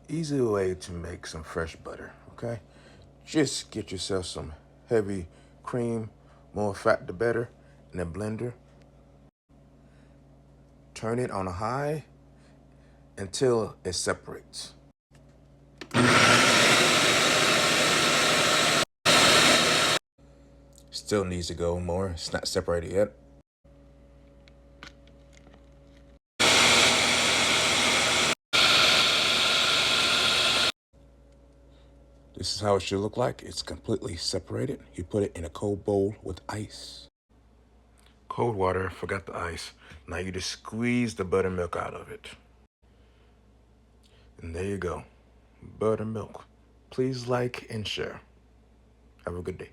Easy way to make some fresh butter, okay? Just get yourself some heavy cream, more fat the better, in a blender. Turn it on a high until it separates. Still needs to go more, it's not separated yet. This is how it should look like. It's completely separated. You put it in a cold bowl with ice. Cold water, forgot the ice. Now you just squeeze the buttermilk out of it. And there you go, buttermilk. Please like and share. Have a good day.